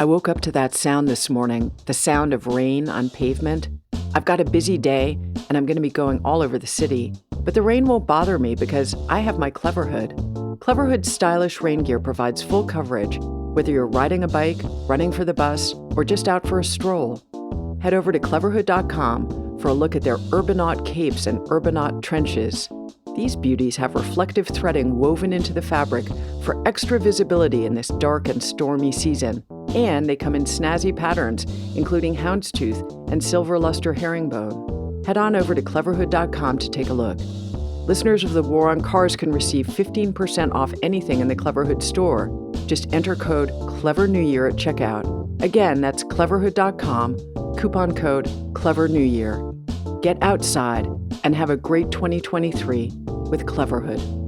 I woke up to that sound this morning, the sound of rain on pavement. I've got a busy day, and I'm going to be going all over the city. But the rain won't bother me because I have my Clever Hood. Clever Hood's stylish rain gear provides full coverage, whether you're riding a bike, running for the bus, or just out for a stroll. Head over to cleverhood.com for a look at their Urbanaut capes and Urbanaut trenches. These beauties have reflective threading woven into the fabric for extra visibility in this dark and stormy season. And they come in snazzy patterns, including houndstooth and silver luster herringbone. Head on over to cleverhood.com to take a look. Listeners of The War on Cars can receive 15% off anything in the Cleverhood store. Just enter code CLEVERNEWYEAR at checkout. Again, that's cleverhood.com, coupon code CLEVERNEWYEAR. Get outside and have a great 2023 with Cleverhood.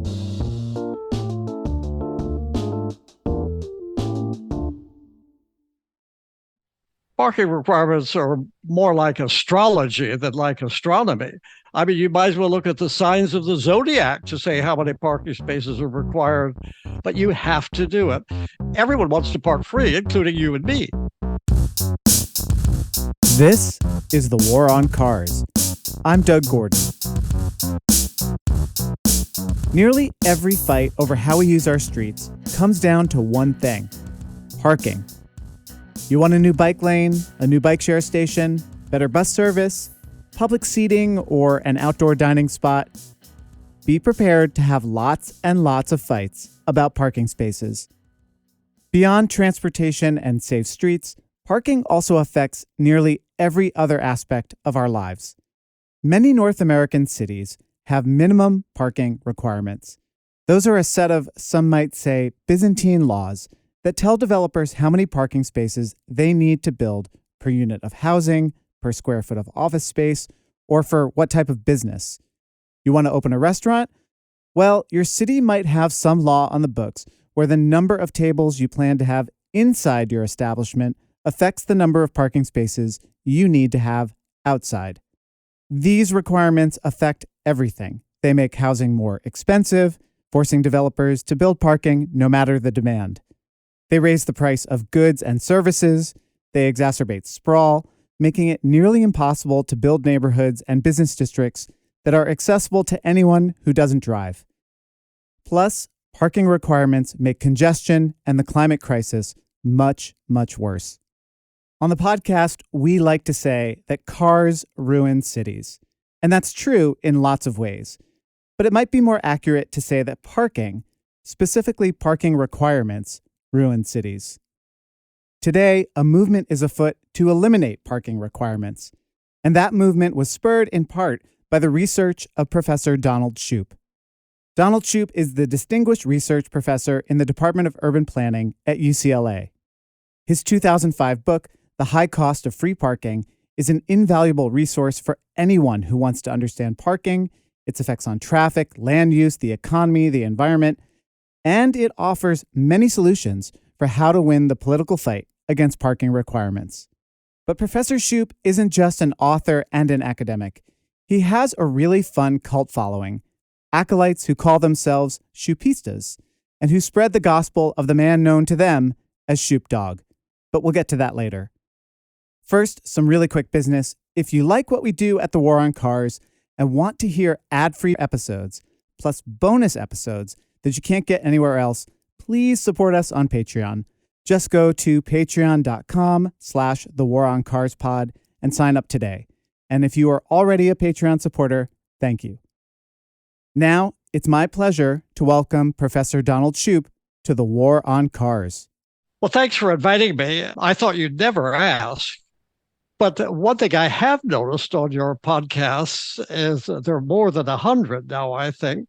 Parking requirements are more like astrology than like astronomy. I mean, you might as well look at the signs of the zodiac to say how many parking spaces are required, but you have to do it. Everyone wants to park free, including you and me. This is The War on Cars. I'm Doug Gordon. Nearly every fight over how we use our streets comes down to one thing: parking. You want a new bike lane, a new bike share station, better bus service, public seating, or an outdoor dining spot? Be prepared to have lots and lots of fights about parking spaces. Beyond transportation and safe streets, parking also affects nearly every other aspect of our lives. Many North American cities have minimum parking requirements. Those are a set of, some might say, Byzantine laws that tell developers how many parking spaces they need to build per unit of housing, per square foot of office space, or for what type of business. You want to open a restaurant? Well, your city might have some law on the books where the number of tables you plan to have inside your establishment affects the number of parking spaces you need to have outside. These requirements affect everything. They make housing more expensive, forcing developers to build parking no matter the demand. They raise the price of goods and services. They exacerbate sprawl, making it nearly impossible to build neighborhoods and business districts that are accessible to anyone who doesn't drive. Plus, parking requirements make congestion and the climate crisis much, much worse. On the podcast, we like to say that cars ruin cities. And that's true in lots of ways. But it might be more accurate to say that parking, specifically parking requirements, ruin cities. Today, a movement is afoot to eliminate parking requirements. And that movement was spurred in part by the research of Professor Donald Shoup. Donald Shoup is the Distinguished Research Professor in the Department of Urban Planning at UCLA. His 2005 book, The High Cost of Free Parking, is an invaluable resource for anyone who wants to understand parking, its effects on traffic, land use, the economy, the environment, and it offers many solutions for how to win the political fight against parking requirements. But Professor Shoup isn't just an author and an academic. He has a really fun cult following, acolytes who call themselves Shoupistas, and who spread the gospel of the man known to them as Shoup Dogg. But we'll get to that later. First, some really quick business. If you like what we do at The War on Cars and want to hear ad-free episodes, plus bonus episodes that you can't get anywhere else, please support us on Patreon. Just go to patreon.com/thewaroncarspod and sign up today. And if you are already a Patreon supporter, thank you. Now, it's my pleasure to welcome Professor Donald Shoup to The War on Cars. Well, thanks for inviting me. I thought you'd never ask. But one thing I have noticed on your podcasts is there are more than 100 now, I think.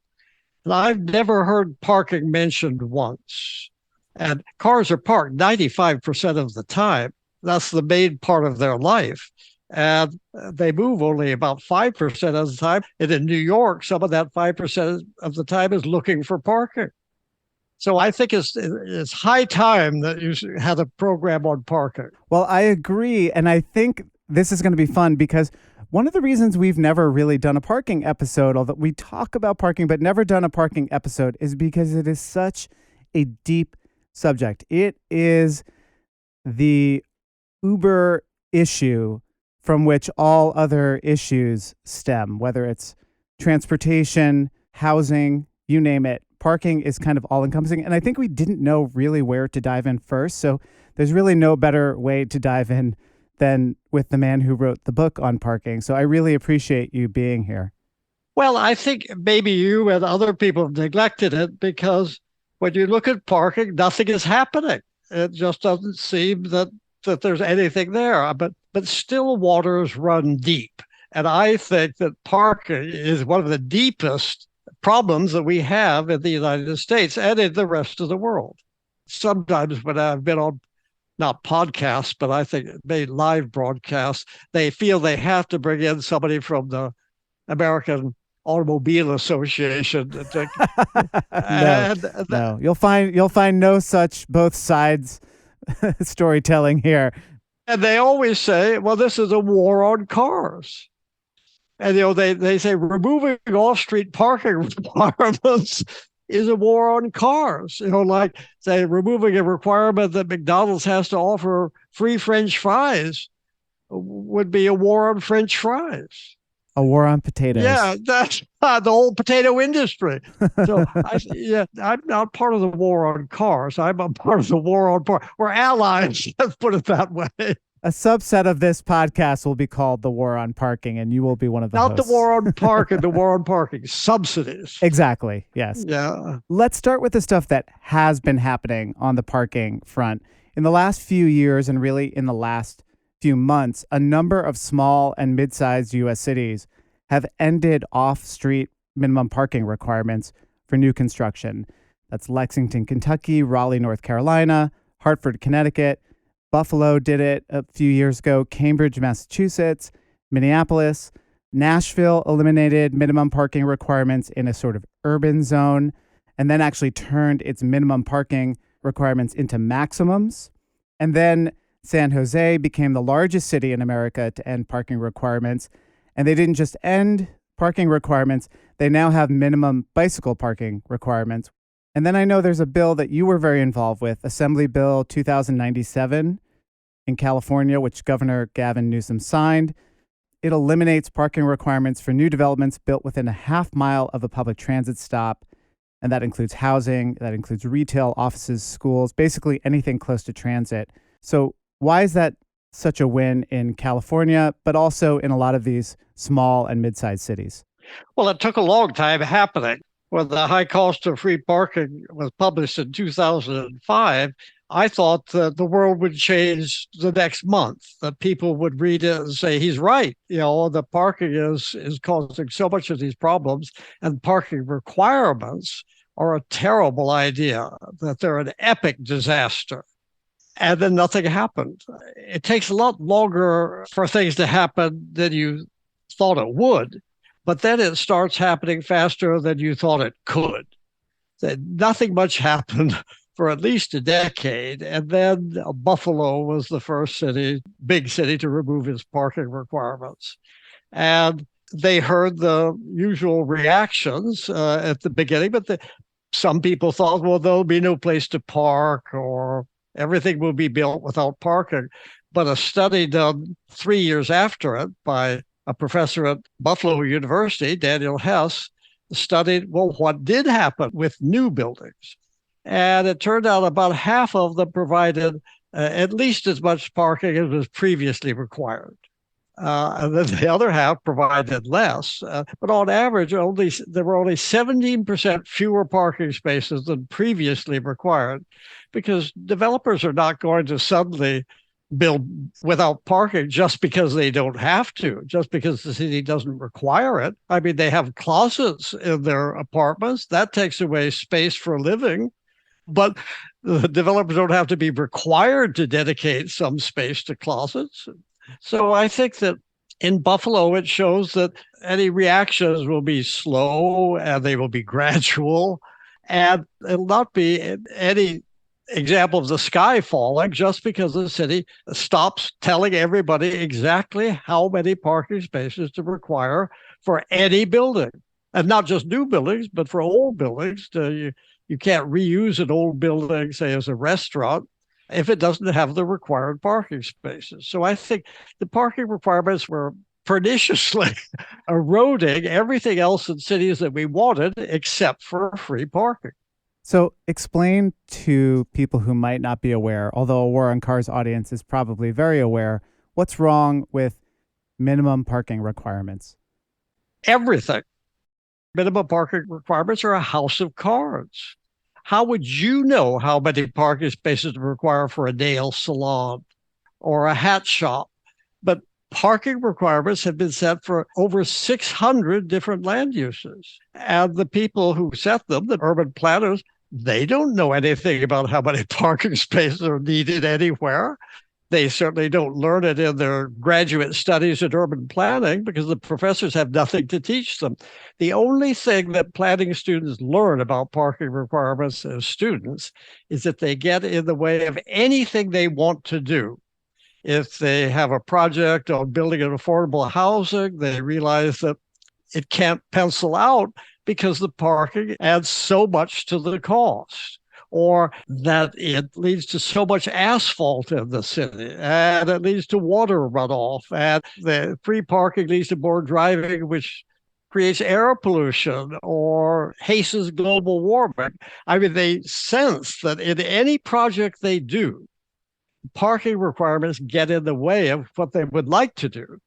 And I've never heard parking mentioned once. And cars are parked 95% of the time. That's the main part of their life. And they move only about 5% of the time. And in New York, some of that 5% of the time is looking for parking. So I think it's high time that you had a program on parking. Well, I agree. And I think this is going to be fun because one of the reasons we've never really done a parking episode, although we talk about parking but never done a parking episode, is because it is such a deep subject. It is the uber issue from which all other issues stem, whether it's transportation, housing, you name it. Parking is kind of all-encompassing, and I think we didn't know really where to dive in first, so there's really no better way to dive in than with the man who wrote the book on parking. So I really appreciate you being here. Well, I think maybe you and other people have neglected it because when you look at parking, nothing is happening. It just doesn't seem that there's anything there. But still waters run deep. And I think that parking is one of the deepest problems that we have in the United States and in the rest of the world. Sometimes when I've been on, not podcasts, but I think maybe live broadcasts, they feel they have to bring in somebody from the American Automobile Association. No. You'll find no such both sides storytelling here. And they always say, well, this is a war on cars. And they say removing off-street parking requirements is a war on cars. Like say removing a requirement that McDonald's has to offer free French fries would be a war on French fries. A war on potatoes. Yeah, that's the whole potato industry. So I'm not part of the war on cars. I'm a part of the war on parking. We're allies. Let's put it that way. A subset of this podcast will be called the war on parking, and you will be one of the Not hosts. the war on parking, the war on parking. Subsidies. Exactly, yes. Yeah. Let's start with the stuff that has been happening on the parking front. In the last few years, and really in the last few months, a number of small and mid-sized U.S. cities have ended off-street minimum parking requirements for new construction. That's Lexington, Kentucky, Raleigh, North Carolina, Hartford, Connecticut. Buffalo did it a few years ago, Cambridge, Massachusetts, Minneapolis. Nashville eliminated minimum parking requirements in a sort of urban zone and then actually turned its minimum parking requirements into maximums. And then San Jose became the largest city in America to end parking requirements. And they didn't just end parking requirements, they now have minimum bicycle parking requirements. And then I know there's a bill that you were very involved with, Assembly Bill 2097 in California, which Governor Gavin Newsom signed. It eliminates parking requirements for new developments built within a half mile of a public transit stop. And that includes housing, that includes retail, offices, schools, basically anything close to transit. So why is that such a win in California, but also in a lot of these small and mid-sized cities? Well, it took a long time happening. When the high cost of free parking was published in 2005, I thought that the world would change the next month, that people would read it and say, he's right. The parking is causing so much of these problems, and parking requirements are a terrible idea, that they're an epic disaster. And then nothing happened. It takes a lot longer for things to happen than you thought it would. But then it starts happening faster than you thought it could. Nothing much happened for at least a decade. And then Buffalo was the first big city to remove its parking requirements. And they heard the usual reactions at the beginning, but some people thought, well, there'll be no place to park or everything will be built without parking. But a study done 3 years after it by a professor at Buffalo University, Daniel Hess, studied, well, what did happen with new buildings? And it turned out about half of them provided at least as much parking as was previously required. And then the other half provided less. But on average, there were only 17% fewer parking spaces than previously required, because developers are not going to suddenly build without parking just because they don't have to, just because the city doesn't require it. I mean, they have closets in their apartments. That takes away space for living. But the developers don't have to be required to dedicate some space to closets. So I think that in Buffalo, it shows that any reactions will be slow and they will be gradual. And it'll not be any example of the sky falling just because the city stops telling everybody exactly how many parking spaces to require for any building. And not just new buildings, but for old buildings. You can't reuse an old building, say, as a restaurant. if it doesn't have the required parking spaces. So I think the parking requirements were perniciously eroding everything else in cities that we wanted except for free parking. So explain to people who might not be aware, although a War on Cars audience is probably very aware, what's wrong with minimum parking requirements? Everything. Minimum parking requirements are a house of cards. How would you know how many parking spaces to require for a nail salon or a hat shop? But parking requirements have been set for over 600 different land uses. And the people who set them, the urban planners, they don't know anything about how many parking spaces are needed anywhere. They certainly don't learn it in their graduate studies in urban planning because the professors have nothing to teach them. The only thing that planning students learn about parking requirements as students is that they get in the way of anything they want to do. If they have a project on building an affordable housing, they realize that it can't pencil out because the parking adds so much to the cost, or that it leads to so much asphalt in the city, and it leads to water runoff, and the free parking leads to more driving, which creates air pollution or hastens global warming. I mean, they sense that in any project they do, parking requirements get in the way of what they would like to do.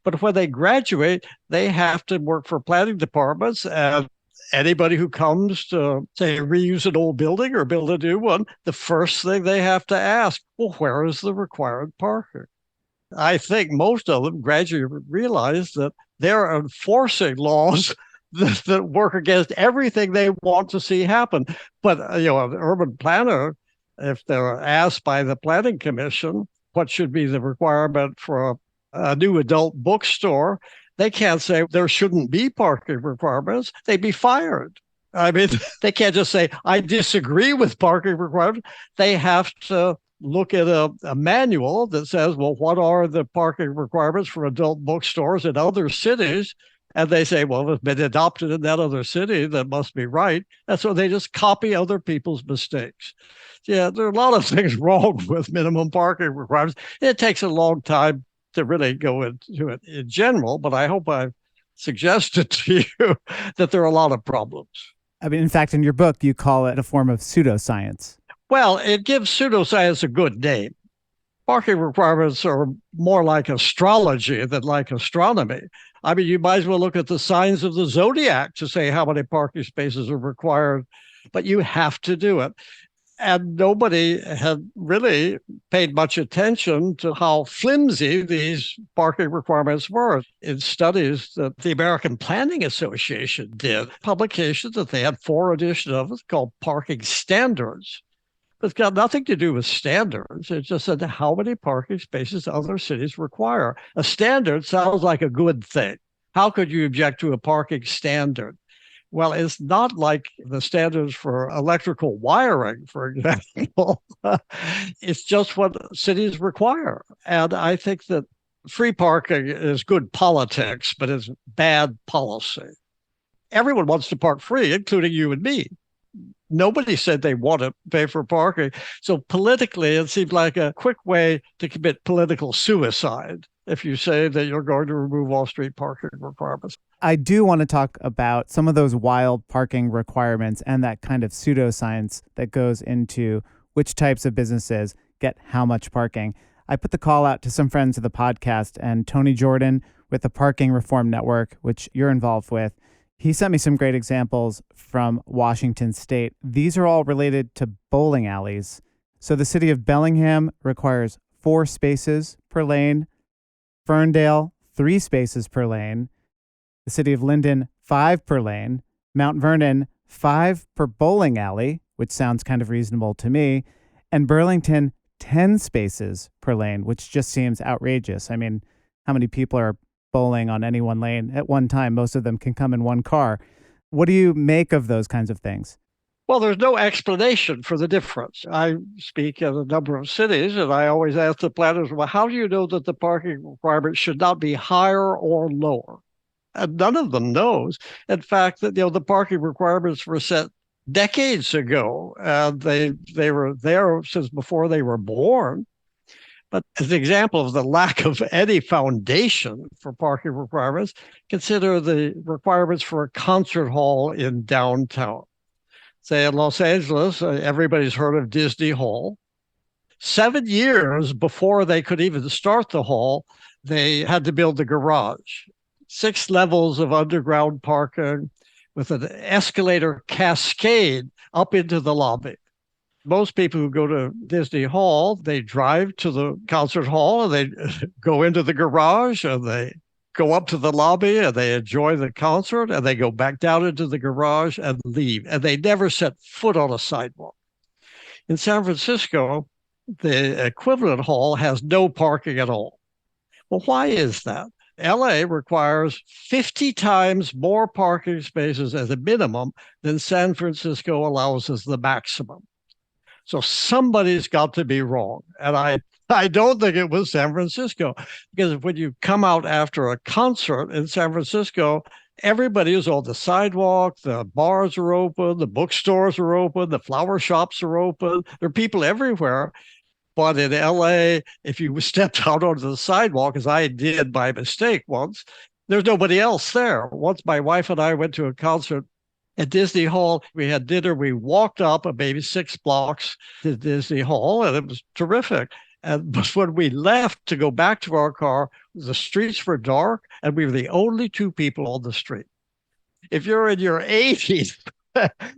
But when they graduate, they have to work for planning departments, and anybody who comes to, say, reuse an old building or build a new one, the first thing they have to ask, well, where is the required parking? I think most of them gradually realize that they're enforcing laws that work against everything they want to see happen. But, an urban planner, if they're asked by the planning commission what should be the requirement for a new adult bookstore, they can't say there shouldn't be parking requirements. They'd be fired. I mean, they can't just say, I disagree with parking requirements. They have to look at a manual that says, well, what are the parking requirements for adult bookstores in other cities? And they say, well, if it's been adopted in that other city, that must be right. And so they just copy other people's mistakes. Yeah, there are a lot of things wrong with minimum parking requirements. It takes a long time to really go into it in general, but I hope I've suggested to you that there are a lot of problems. I mean, in fact, in your book, you call it a form of pseudoscience. Well, it gives pseudoscience a good name. Parking requirements are more like astrology than like astronomy. I mean, you might as well look at the signs of the zodiac to say how many parking spaces are required, but you have to do it. And nobody had really paid much attention to how flimsy these parking requirements were. In studies that the American Planning Association did, publications that they had 4 editions of, it's called Parking Standards. It's got nothing to do with standards. It just said how many parking spaces other cities require. A standard sounds like a good thing. How could you object to a parking standard? Well, it's not like the standards for electrical wiring, for example. It's just what cities require. And I think that free parking is good politics, but it's bad policy. Everyone wants to park free, including you and me. Nobody said they want to pay for parking. So politically, it seems like a quick way to commit political suicide if you say that you're going to remove all street parking requirements. I do want to talk about some of those wild parking requirements and that kind of pseudoscience that goes into which types of businesses get how much parking. I put the call out to some friends of the podcast, and Tony Jordan with the Parking Reform Network, which you're involved with, he sent me some great examples from Washington State. These are all related to bowling alleys. So the city of Bellingham requires 4 spaces per lane, Ferndale, 3 spaces per lane, the city of Linden, 5 per lane, Mount Vernon, 5 per bowling alley, which sounds kind of reasonable to me, and Burlington, 10 spaces per lane, which just seems outrageous. I mean, how many people are bowling on any one lane at one time? Most of them can come in one car. What do you make of those kinds of things? Well, there's no explanation for the difference. I speak in a number of cities, and I always ask the planners, well, how do you know that the parking requirement should not be higher or lower? And none of them knows. In fact, that the parking requirements were set decades ago, and they were there since before they were born. But as an example of the lack of any foundation for parking requirements, consider the requirements for a concert hall in downtown. Say in Los Angeles, everybody's heard of Disney Hall. 7 years before they could even start the hall, they had to build the garage. 6 levels of underground parking with an escalator cascade up into the lobby. Most people who go to Disney Hall, they drive to the concert hall and they go into the garage and they go up to the lobby and they enjoy the concert and they go back down into the garage and leave. And they never set foot on a sidewalk. In San Francisco, the equivalent hall has no parking at all. Well, why is that? LA requires 50 times more parking spaces as a minimum than San Francisco allows as the maximum. So somebody's got to be wrong. And I don't think it was San Francisco, because when you come out after a concert in San Francisco, everybody is on the sidewalk, the bars are open, the bookstores are open, the flower shops are open. There are people everywhere. But in LA, if you stepped out onto the sidewalk, as I did by mistake once, there's nobody else there. Once my wife and I went to a concert at Disney Hall. We had dinner. We walked up maybe 6 blocks to Disney Hall, and it was terrific. But when we left to go back to our car, the streets were dark, and we were the only 2 people on the street. If you're in your 80s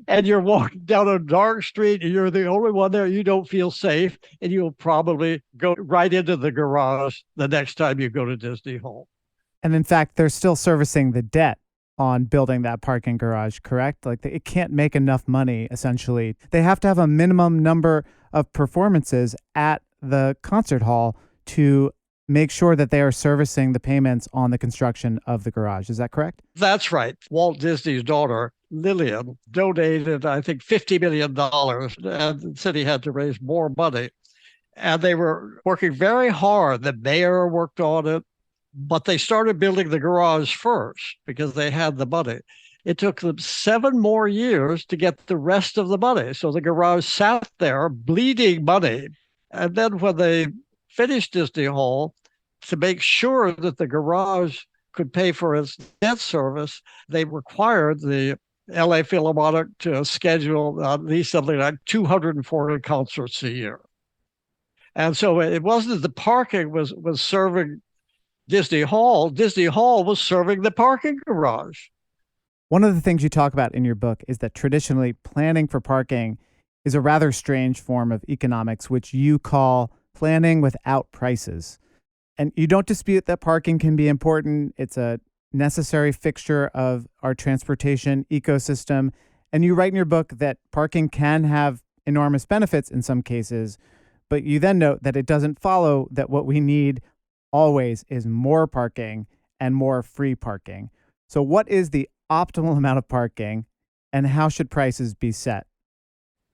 and you're walking down a dark street and you're the only one there, you don't feel safe, and you'll probably go right into the garage the next time you go to Disney Hall. And in fact, they're still servicing the debt on building that parking garage, correct? Like it can't make enough money, essentially. They have to have a minimum number of performances at the concert hall to make sure that they are servicing the payments on the construction of the garage. Is that correct? That's right. Walt Disney's daughter, Lillian, donated, I think, $50 million, and the city had to raise more money. And they were working very hard. The mayor worked on it, but they started building the garage first because they had the money. It took them 7 more years to get the rest of the money. So the garage sat there bleeding money. And then when they finished Disney Hall, to make sure that the garage could pay for its debt service, they required the LA Philharmonic to schedule at least something like 240 concerts a year. And so it wasn't that the parking was serving Disney Hall. Disney Hall was serving the parking garage. One of the things you talk about in your book is that traditionally planning for parking is a rather strange form of economics, which you call planning without prices. And you don't dispute that parking can be important. It's a necessary fixture of our transportation ecosystem. And you write in your book that parking can have enormous benefits in some cases, but you then note that it doesn't follow that what we need always is more parking and more free parking. So what is the optimal amount of parking, and how should prices be set?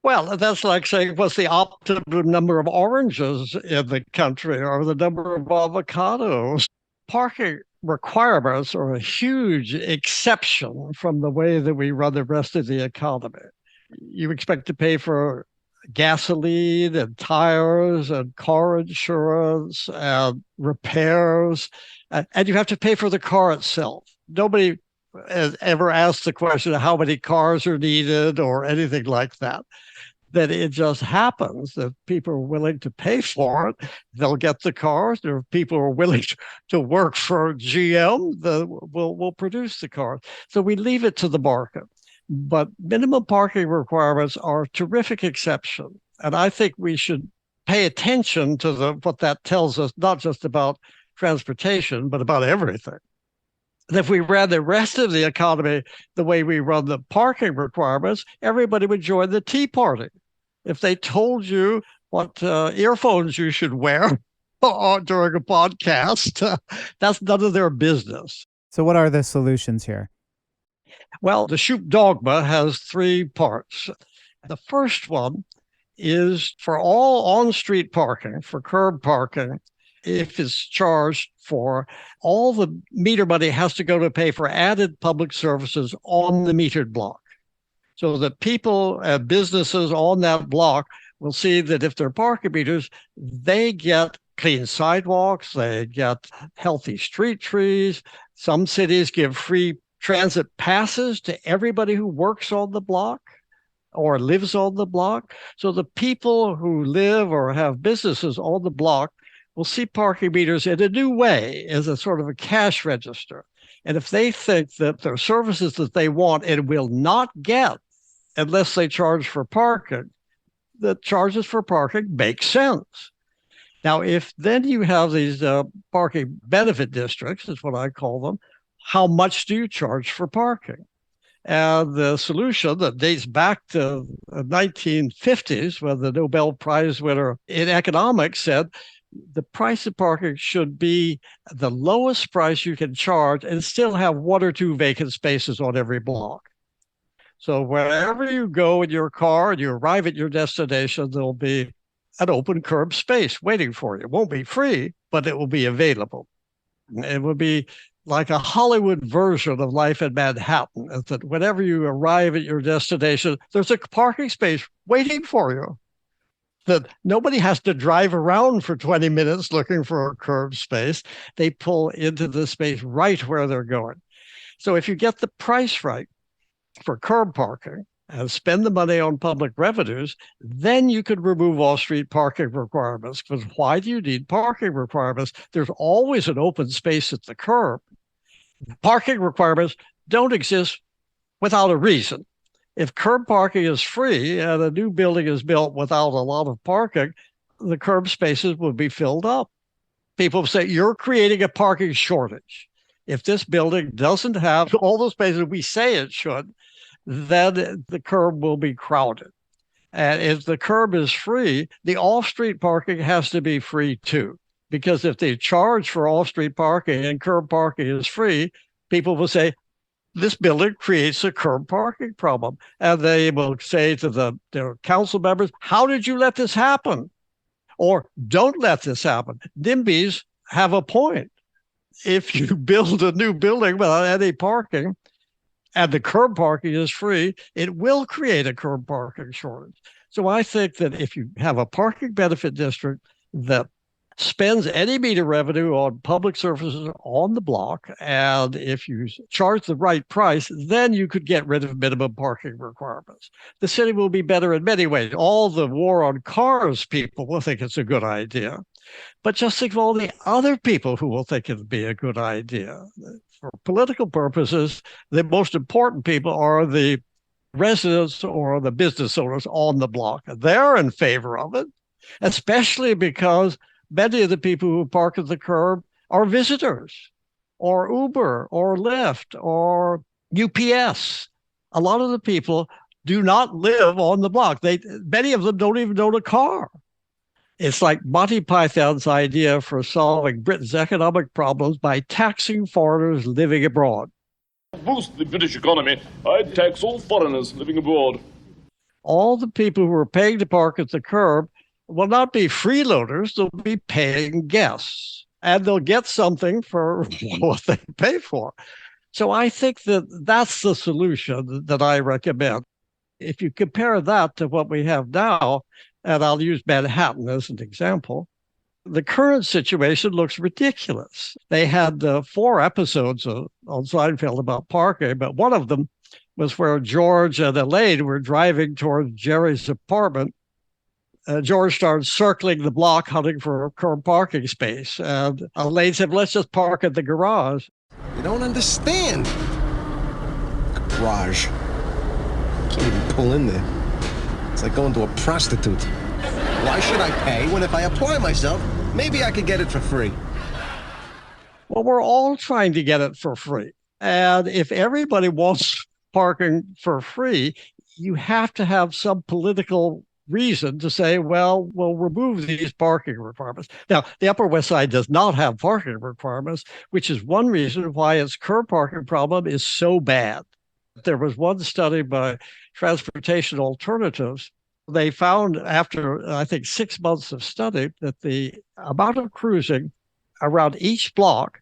Well, that's like saying, what's the optimum number of oranges in the country or the number of avocados? Parking requirements are a huge exception from the way that we run the rest of the economy. You expect to pay for gasoline and tires and car insurance and repairs, and you have to pay for the car itself. Nobody has ever asked the question of how many cars are needed or anything like that. That it just happens that people are willing to pay for it. They'll get the cars. There are people who are willing to work for GM that will produce the cars. So we leave it to the market. But minimum parking requirements are a terrific exception. And I think we should pay attention to what that tells us, not just about transportation, but about everything. And if we ran the rest of the economy the way we run the parking requirements, everybody would join the Tea Party. If they told you what earphones you should wear during a podcast, that's none of their business. So what are the solutions here? Well, the Shoup dogma has 3 parts. The first one is for all on-street parking, for curb parking, if it's charged for, all the meter money has to go to pay for added public services on the metered block. so that people and businesses on that block will see that if they're parking meters, they get clean sidewalks, they get healthy street trees. Some cities give free transit passes to everybody who works on the block or lives on the block. So the people who live or have businesses on the block will see parking meters in a new way as a sort of a cash register. And if they think that there are services that they want and will not get unless they charge for parking, the charges for parking make sense. Now, if then you have these parking benefit districts, is what I call them, how much do you charge for parking? And the solution that dates back to the 1950s, when the Nobel Prize winner in economics said the price of parking should be the lowest price you can charge and still have one or two vacant spaces on every block. So wherever you go in your car and you arrive at your destination, there'll be an open curb space waiting for you. It won't be free, but it will be available. It will be like a Hollywood version of life in Manhattan, is that whenever you arrive at your destination, there's a parking space waiting for you. That nobody has to drive around for 20 minutes looking for a curb space. They pull into the space right where they're going. So if you get the price right for curb parking and spend the money on public revenues, then you could remove off-street parking requirements. Because why do you need parking requirements? There's always an open space at the curb. Parking requirements don't exist without a reason. If curb parking is free and a new building is built without a lot of parking, the curb spaces would be filled up. People say, you're creating a parking shortage. If this building doesn't have all the spaces we say it should, then the curb will be crowded. And if the curb is free, the off-street parking has to be free too. Because if they charge for off-street parking and curb parking is free, people will say, this building creates a curb parking problem. And they will say to their council members, how did you let this happen? Or don't let this happen. NIMBYs have a point. If you build a new building without any parking and the curb parking is free, it will create a curb parking shortage. So I think that if you have a parking benefit district that spends any meter revenue on public services on the block, and if you charge the right price, then you could get rid of minimum parking requirements. The city will be better in many ways. All the war on cars people will think it's a good idea. But just think of all the other people who will think it'd be a good idea. For political purposes, the most important people are the residents or the business owners on the block. They're in favor of it, especially because many of the people who park at the curb are visitors, or Uber, or Lyft, or UPS. A lot of the people do not live on the block. Many of them don't even own a car. It's like Monty Python's idea for solving Britain's economic problems by taxing foreigners living abroad. To boost the British economy, I'd tax all foreigners living abroad. All the people who are paying to park at the curb will not be freeloaders, they'll be paying guests. And they'll get something for what they pay for. So I think that that's the solution that I recommend. If you compare that to what we have now, and I'll use Manhattan as an example, the current situation looks ridiculous. They had 4 episodes on Seinfeld about parking, but one of them was where George and Elaine were driving towards Jerry's apartment. George started circling the block, hunting for a curb parking space. And Elaine said, let's just park at the garage. You don't understand. Garage. Can't even pull in there. It's like going to a prostitute. Why should I pay when if I apply myself, maybe I could get it for free? Well, we're all trying to get it for free. And if everybody wants parking for free, you have to have some political reason to say, well, we'll remove these parking requirements. Now, the Upper West Side does not have parking requirements, which is one reason why its curb parking problem is so bad. There was one study by Transportation Alternatives. They found after, I think, 6 months of study that the amount of cruising around each block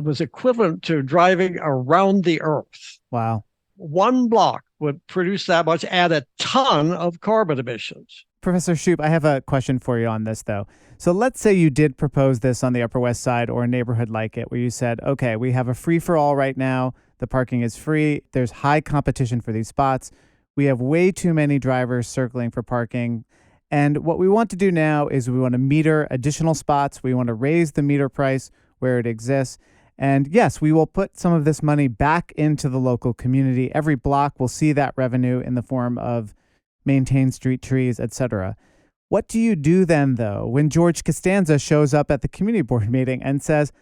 was equivalent to driving around the Earth. Wow. One block would produce that much and a ton of carbon emissions. Professor Shoup, I have a question for you on this, though. So let's say you did propose this on the Upper West Side or a neighborhood like it, where you said, okay, we have a free-for-all right now. The parking is free. There's high competition for these spots. We have way too many drivers circling for parking. And what we want to do now is we want to meter additional spots. We want to raise the meter price where it exists. And yes, we will put some of this money back into the local community. Every block will see that revenue in the form of maintained street trees, etc. What do you do then, though, when George Costanza shows up at the community board meeting and says,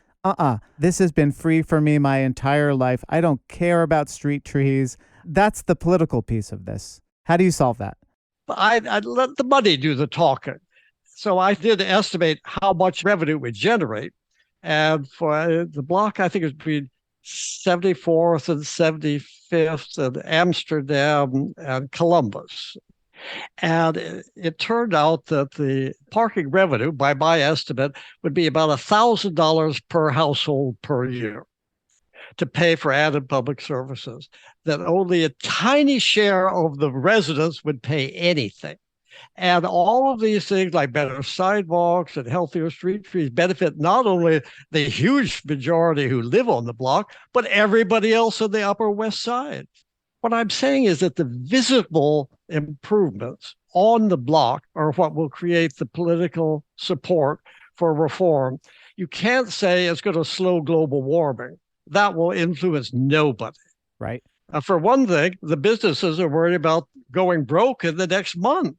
this has been free for me my entire life. I don't care about street trees. That's the political piece of this. How do you solve that? I'd let the money do the talking. So I did estimate how much revenue we generate. And for the block, I think it was between 74th and 75th and Amsterdam and Columbus. And it turned out that the parking revenue, by my estimate, would be about $1,000 per household per year to pay for added public services, that only a tiny share of the residents would pay anything. And all of these things like better sidewalks and healthier street trees benefit not only the huge majority who live on the block, but everybody else on the Upper West Side. What I'm saying is that the visible improvements on the block are what will create the political support for reform. You can't say it's going to slow global warming. That will influence nobody. Right. For one thing, the businesses are worried about going broke in the next month.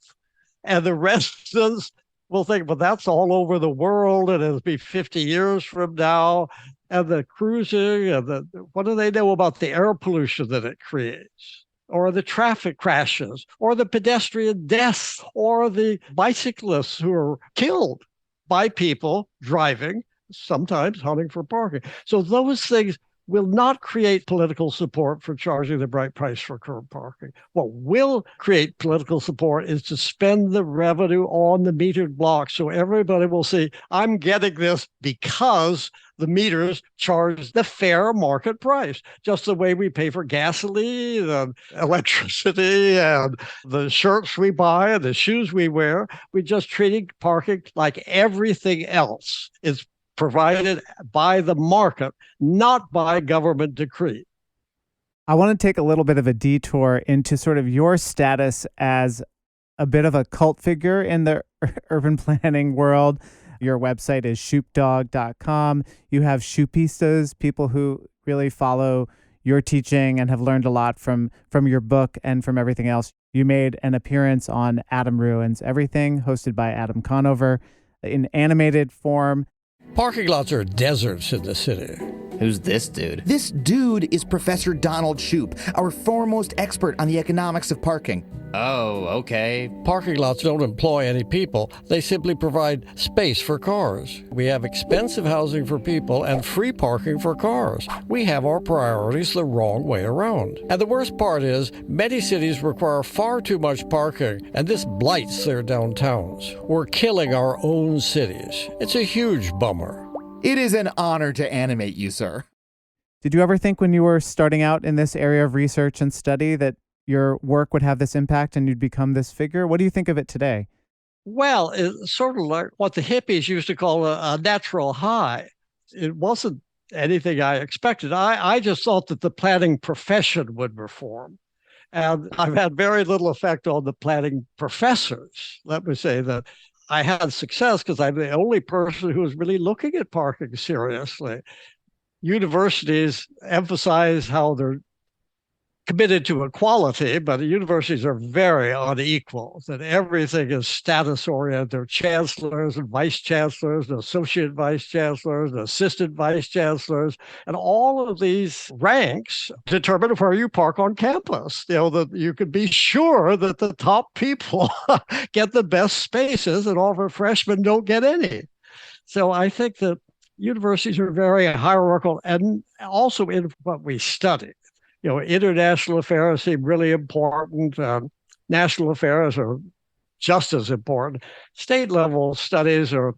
And the residents will think, well, that's all over the world, and it'll be 50 years from now. And the cruising, and what do they know about the air pollution that it creates? Or the traffic crashes, or the pedestrian deaths, or the bicyclists who are killed by people driving, sometimes hunting for parking. So those things will not create political support for charging the right price for curb parking. What will create political support is to spend the revenue on the metered blocks so everybody will see, I'm getting this because the meters charge the fair market price, just the way we pay for gasoline and electricity and the shirts we buy and the shoes we wear. We're just treating parking like everything else is provided by the market, not by government decree. I want to take a little bit of a detour into sort of your status as a bit of a cult figure in the urban planning world. Your website is shoupdogg.com. You have Shoupistas, people who really follow your teaching and have learned a lot from your book and from everything else. You made an appearance on Adam Ruins Everything, hosted by Adam Conover, in animated form. Parking lots are deserts in the city. Who's this dude? This dude is Professor Donald Shoup, our foremost expert on the economics of parking. Oh, okay. Parking lots don't employ any people. They simply provide space for cars. We have expensive housing for people and free parking for cars. We have our priorities the wrong way around. And the worst part is, many cities require far too much parking, and this blights their downtowns. We're killing our own cities. It's a huge bummer. It is an honor to animate you, sir. Did you ever think when you were starting out in this area of research and study that your work would have this impact and you'd become this figure? What do you think of it today? Well, it's sort of like what the hippies used to call a natural high. It wasn't anything I expected. I just thought that the planning profession would reform. And I've had very little effect on the planning professors. Let me say that I had success because I'm the only person who was really looking at parking seriously. Universities emphasize how they're committed to equality, but the universities are very unequal, that everything is status oriented. There are chancellors and vice chancellors, and associate vice chancellors, and assistant vice chancellors, and all of these ranks determine where you park on campus. You know, that you can be sure that the top people get the best spaces and all of our freshmen don't get any. So I think that universities are very hierarchical, and also in what we study. You know, international affairs seem really important. National affairs are just as important. State level studies are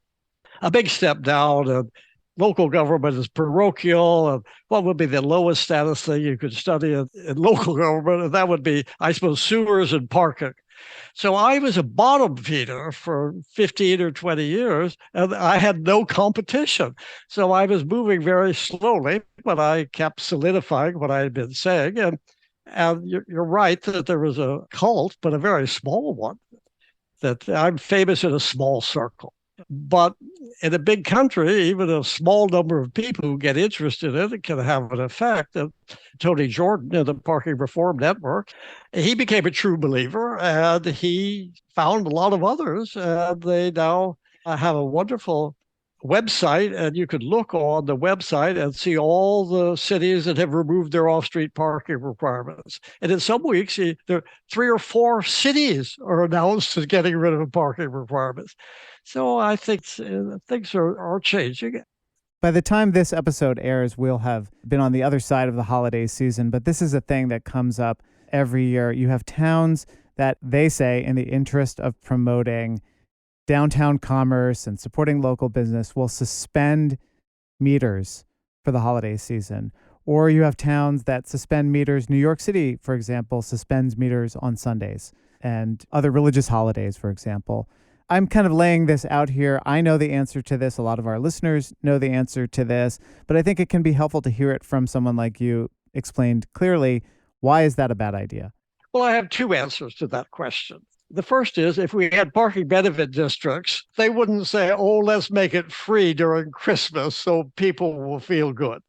a big step down. And local government is parochial, and what would be the lowest status thing you could study in local government? And that would be, I suppose, sewers and parking. So I was a bottom feeder for 15 or 20 years, and I had no competition. So I was moving very slowly, but I kept solidifying what I had been saying. And you're right that there was a cult, but a very small one, that I'm famous in a small circle. But in a big country, even a small number of people who get interested in it can have an effect. And Tony Jordan in the Parking Reform Network, he became a true believer, and he found a lot of others. And they now have a wonderful website, and you could look on the website and see all the cities that have removed their off-street parking requirements. And in some weeks, there 3 or 4 cities are announced as getting rid of parking requirements. So I think things are changing. By the time this episode airs, we'll have been on the other side of the holiday season, but this is a thing that comes up every year. You have towns that they say, in the interest of promoting downtown commerce and supporting local business, will suspend meters for the holiday season. Or you have towns that suspend meters. New York City, for example, suspends meters on Sundays and other religious holidays, for example. I'm kind of laying this out here. I know the answer to this. A lot of our listeners know the answer to this, but I think it can be helpful to hear it from someone like you explained clearly. Why is that a bad idea? Well, I have 2 answers to that question. The first is, if we had parking benefit districts, they wouldn't say, oh, let's make it free during Christmas so people will feel good.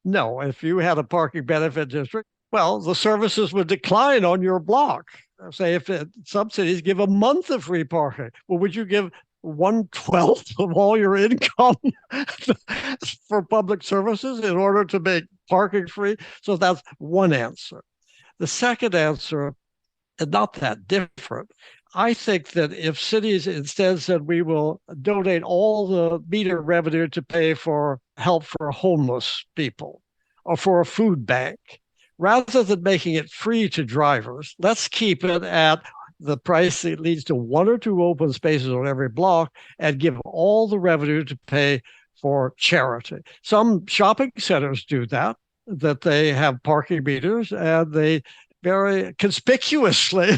No, if you had a parking benefit district, well, the services would decline on your block. Say if subsidies give a month of free parking, well, would you give 1/12 of all your income for public services in order to make parking free? So that's one answer. The second answer, and not that different, I think that if cities instead said we will donate all the meter revenue to pay for help for homeless people or for a food bank, rather than making it free to drivers, let's keep it at the price that leads to 1 or 2 open spaces on every block and give all the revenue to pay for charity. Some shopping centers do that they have parking meters, and they very conspicuously,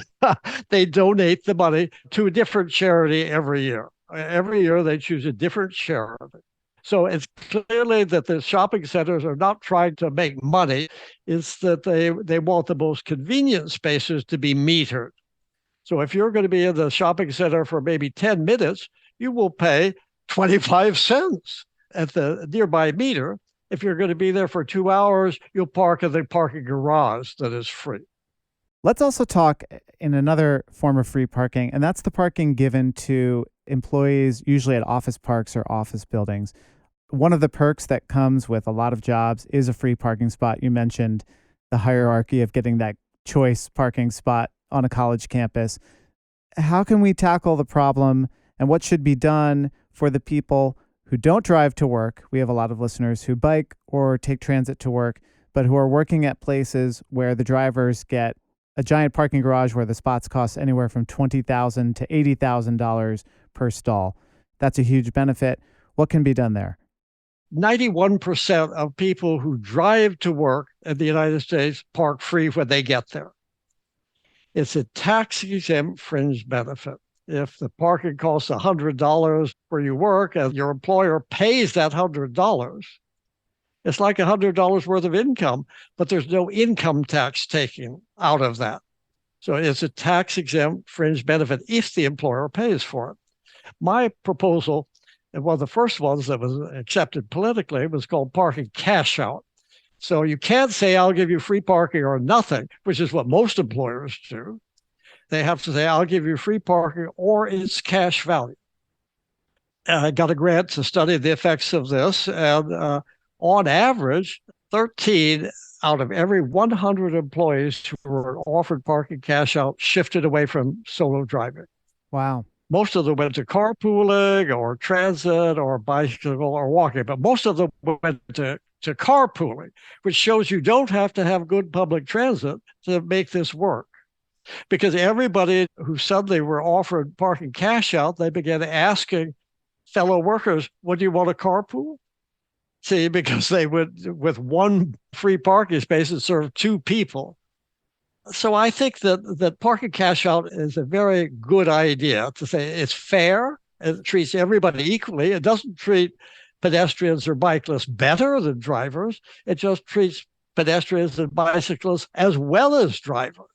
they donate the money to a different charity every year. Every year they choose a different charity. So it's clearly that the shopping centers are not trying to make money. It's that they want the most convenient spaces to be metered. So if you're going to be in the shopping center for maybe 10 minutes, you will pay 25 cents at the nearby meter. If you're going to be there for 2 hours, you'll park in the parking garage that is free. Let's also talk in another form of free parking, and that's the parking given to employees, usually at office parks or office buildings. One of the perks that comes with a lot of jobs is a free parking spot. You mentioned the hierarchy of getting that choice parking spot on a college campus. How can we tackle the problem, and what should be done for the people who don't drive to work? We have a lot of listeners who bike or take transit to work, but who are working at places where the drivers get a giant parking garage where the spots cost anywhere from $20,000 to $80,000 per stall. That's a huge benefit. What can be done there? 91% of people who drive to work in the United States park free when they get there. It's a tax-exempt fringe benefit. If the parking costs $100 where you work and your employer pays that $100, it's like $100 worth of income, but there's no income tax taken out of that. So it's a tax-exempt fringe benefit if the employer pays for it. My proposal, and one of the first ones that was accepted politically, was called parking cash out. So you can't say, I'll give you free parking or nothing, which is what most employers do. They have to say, I'll give you free parking or its cash value. I got a grant to study the effects of this, and on average, 13 out of every 100 employees who were offered parking cash out shifted away from solo driving. Wow. Most of them went to carpooling or transit or bicycle or walking, but most of them went to carpooling, which shows you don't have to have good public transit to make this work. Because everybody who suddenly were offered parking cash out, they began asking fellow workers, would you want a carpool? See, because they would, with one free parking space, it served two people. So I think that parking cash out is a very good idea to say it's fair. It treats everybody equally. It doesn't treat pedestrians or bicyclists better than drivers. It just treats pedestrians and bicyclists as well as drivers.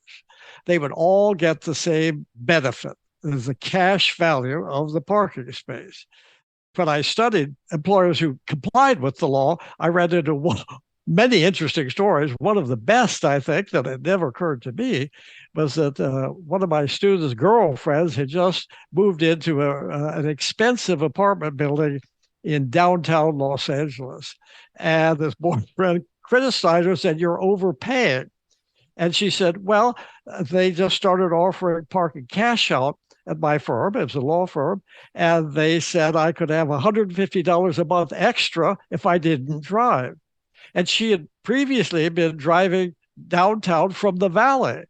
They would all get the same benefit. There's the cash value of the parking space. When I studied employers who complied with the law, I read into many interesting stories. One of the best, I think, that had never occurred to me was that one of my students' girlfriends had just moved into an expensive apartment building in downtown Los Angeles. And this boyfriend criticized her, said, "You're overpaying." And she said, "Well, they just started offering parking cash out at my firm. It's a law firm. And they said I could have $150 a month extra if I didn't drive." And she had previously been driving downtown from the valley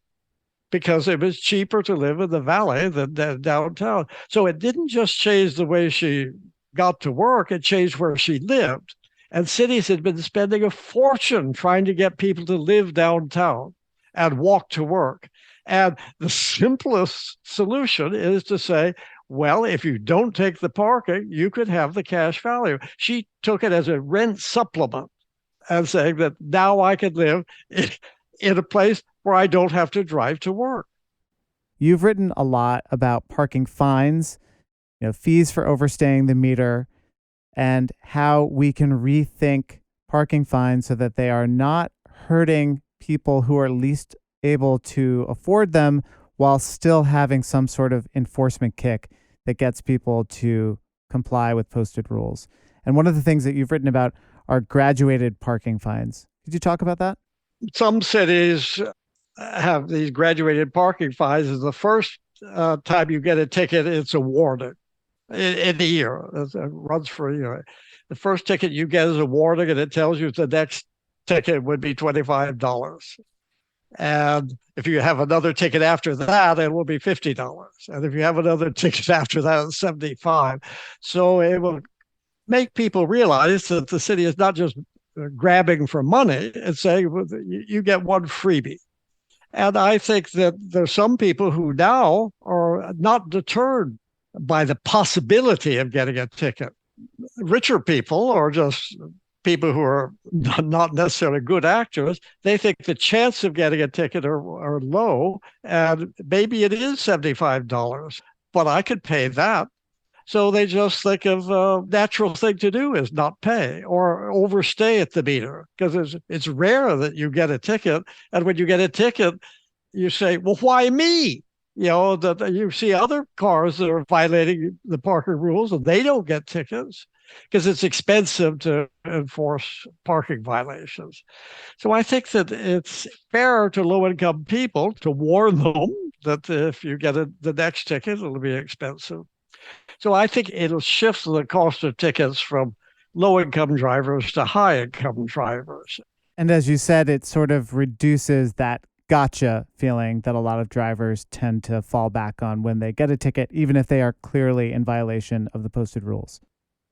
because it was cheaper to live in the valley than downtown. So it didn't just change the way she got to work, it changed where she lived. And cities had been spending a fortune trying to get people to live downtown and walk to work. And the simplest solution is to say, well, if you don't take the parking, you could have the cash value. She took it as a rent supplement and saying that now I can live in a place where I don't have to drive to work. You've written a lot about parking fines, fees for overstaying the meter, and how we can rethink parking fines so that they are not hurting people who are least able to afford them while still having some sort of enforcement kick that gets people to comply with posted rules. And one of the things that you've written about are graduated parking fines. Could you talk about that? Some cities have these graduated parking fines. The first time you get a ticket, it's a warning in a year. It runs for a year. The first ticket you get is a warning, and it tells you the next ticket would be $25. And if you have another ticket after that, it will be $50. And if you have another ticket after that, it's $75. So it will make people realize that the city is not just grabbing for money and saying, well, you get one freebie. And I think that there's some people who now are not deterred by the possibility of getting a ticket. Richer people, or just people who are not necessarily good actors, they think the chance of getting a ticket are low, and maybe it is $75, but I could pay that. So they just think of a natural thing to do is not pay or overstay at the meter, because it's rare that you get a ticket. And when you get a ticket, you say, well, why me? That you see other cars that are violating the parking rules and they don't get tickets because it's expensive to enforce parking violations. So I think that it's fair to low-income people to warn them that if you get the next ticket, it'll be expensive. So I think it'll shift the cost of tickets from low-income drivers to high-income drivers. And as you said, it sort of reduces that gotcha feeling that a lot of drivers tend to fall back on when they get a ticket, even if they are clearly in violation of the posted rules.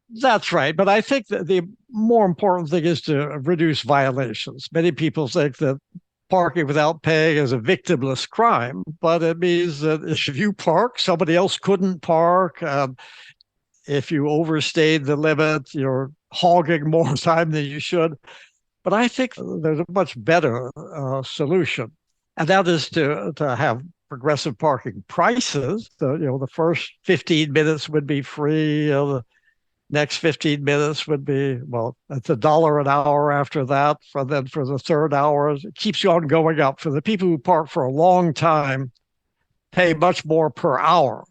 That's right. But I think that the more important thing is to reduce violations. Many people think that parking without paying is a victimless crime, but it means that if you park, somebody else couldn't park. If you overstayed the limit, you're hogging more time than you should. But I think there's a much better solution, and that is to have progressive parking prices. The first 15 minutes would be free. The next 15 minutes would be, well, it's $1 an hour after that. Then for the third hour, it keeps on going up. For the people who park for a long time, pay much more per hour.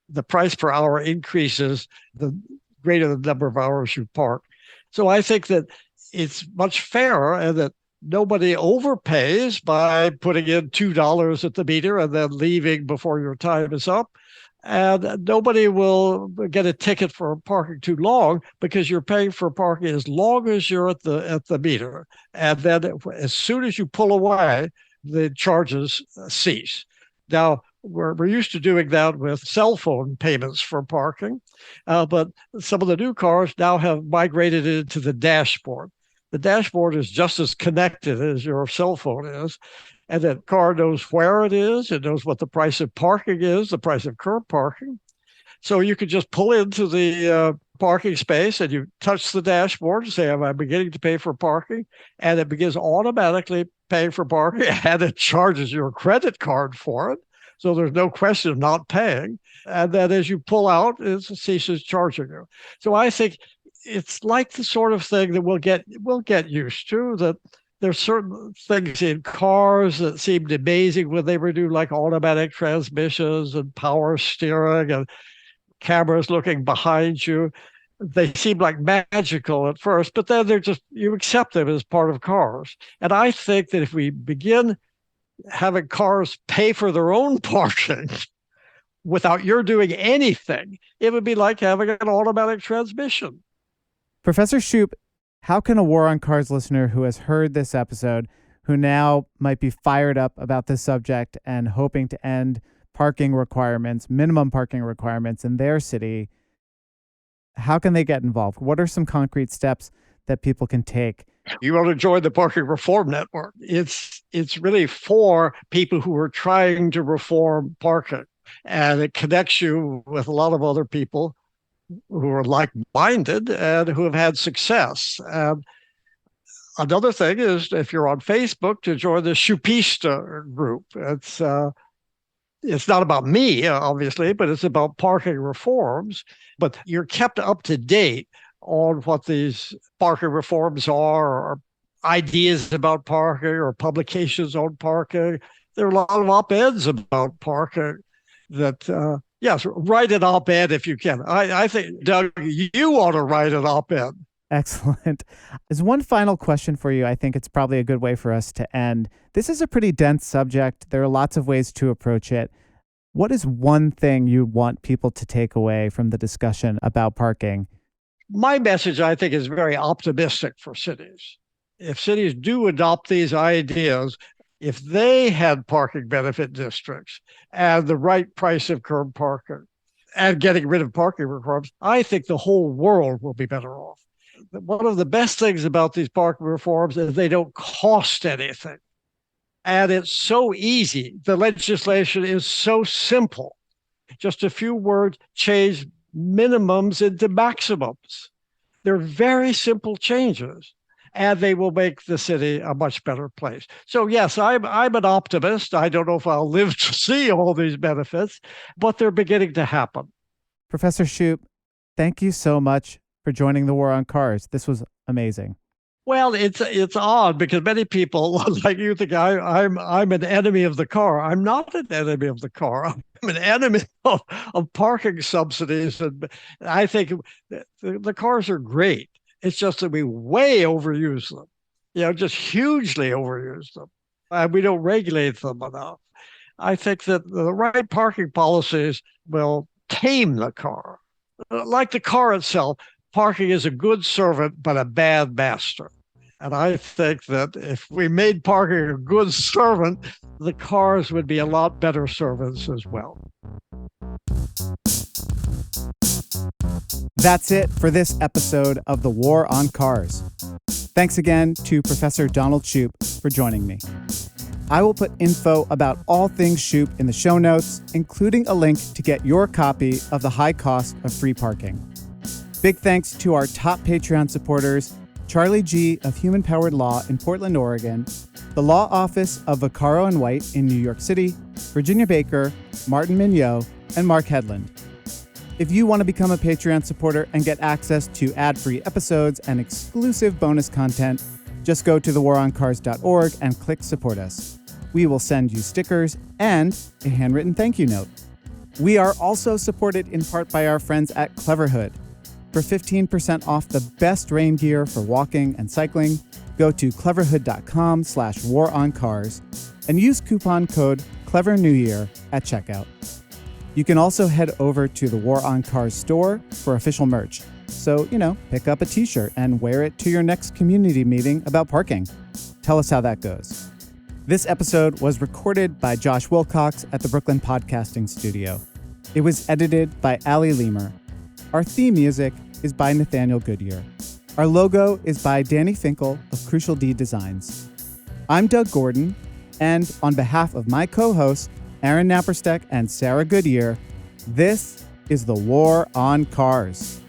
The price per hour increases the greater the number of hours you park. So I think that it's much fairer and that nobody overpays by putting in $2 at the meter and then leaving before your time is up. And nobody will get a ticket for parking too long because you're paying for parking as long as you're at the meter. And then as soon as you pull away, the charges cease. Now, We're used to doing that with cell phone payments for parking, but some of the new cars now have migrated into the dashboard. The dashboard is just as connected as your cell phone is, and that car knows where it is. It knows what the price of parking is, the price of curb parking. So you could just pull into the parking space and you touch the dashboard and say, am I beginning to pay for parking? And it begins automatically paying for parking and it charges your credit card for it. So there's no question of not paying. And then as you pull out, it ceases charging you. So I think it's like the sort of thing that we'll get used to, that there's certain things in cars that seemed amazing when they were doing, like automatic transmissions and power steering and cameras looking behind you. They seem like magical at first, but then you accept them as part of cars. And I think that if we begin having cars pay for their own parking without your doing anything, it would be like having an automatic transmission. Professor Shoup, how can a War on Cars listener who has heard this episode, who now might be fired up about this subject and hoping to end parking requirements, minimum parking requirements in their city, how can they get involved? What are some concrete steps that people can take? You want to join the Parking Reform Network. It's really for people who are trying to reform parking. And it connects you with a lot of other people who are like-minded and who have had success. And another thing is, if you're on Facebook, to join the Shoupista group. It's not about me, obviously, but it's about parking reforms. But you're kept up to date on what these parking reforms are, or ideas about parking, or publications on parking. There are a lot of op-eds about parking that, yes, write an op-ed if you can. I think, Doug, you ought to write an op-ed. Excellent. As one final question for you, I think it's probably a good way for us to end. This is a pretty dense subject. There are lots of ways to approach it. What is one thing you want people to take away from the discussion about parking? My message, I think, is very optimistic for cities. If cities do adopt these ideas, if they had parking benefit districts and the right price of curb parking and getting rid of parking requirements, I think the whole world will be better off. One of the best things about these parking reforms is they don't cost anything. And it's so easy. The legislation is so simple. Just a few words change minimums into maximums. They're very simple changes, and they will make the city a much better place. So yes, I'm an optimist. I don't know if I'll live to see all these benefits, but they're beginning to happen. Professor Shoup, thank you so much for joining the War on Cars. This was amazing. Well, it's odd because many people like you think I'm an enemy of the car. I'm not an enemy of the car. I'm an enemy of parking subsidies, and I think the cars are great. It's just that we way overuse them, just hugely overuse them, and we don't regulate them enough. I think that the right parking policies will tame the car. Like the car itself, parking is a good servant, but a bad master. And I think that if we made parking a good servant, the cars would be a lot better servants as well. That's it for this episode of The War on Cars. Thanks again to Professor Donald Shoup for joining me. I will put info about all things Shoup in the show notes, including a link to get your copy of The High Cost of Free Parking. Big thanks to our top Patreon supporters, Charlie G. of Human Powered Law in Portland, Oregon, the Law Office of Vaccaro & White in New York City, Virginia Baker, Martin Mignot, and Mark Hedlund. If you want to become a Patreon supporter and get access to ad-free episodes and exclusive bonus content, just go to thewaroncars.org and click Support Us. We will send you stickers and a handwritten thank you note. We are also supported in part by our friends at Cleverhood. For 15% off the best rain gear for walking and cycling, go to cleverhood.com/waroncars and use coupon code CleverNewYear at checkout. You can also head over to the War on Cars store for official merch. So, pick up a t-shirt and wear it to your next community meeting about parking. Tell us how that goes. This episode was recorded by Josh Wilcox at the Brooklyn Podcasting Studio. It was edited by Ali Lemer. Our theme music is by Nathaniel Goodyear. Our logo is by Danny Finkel of Crucial D Designs. I'm Doug Gordon, and on behalf of my co-hosts, Aaron Naparstek and Sarah Goodyear, this is The War on Cars.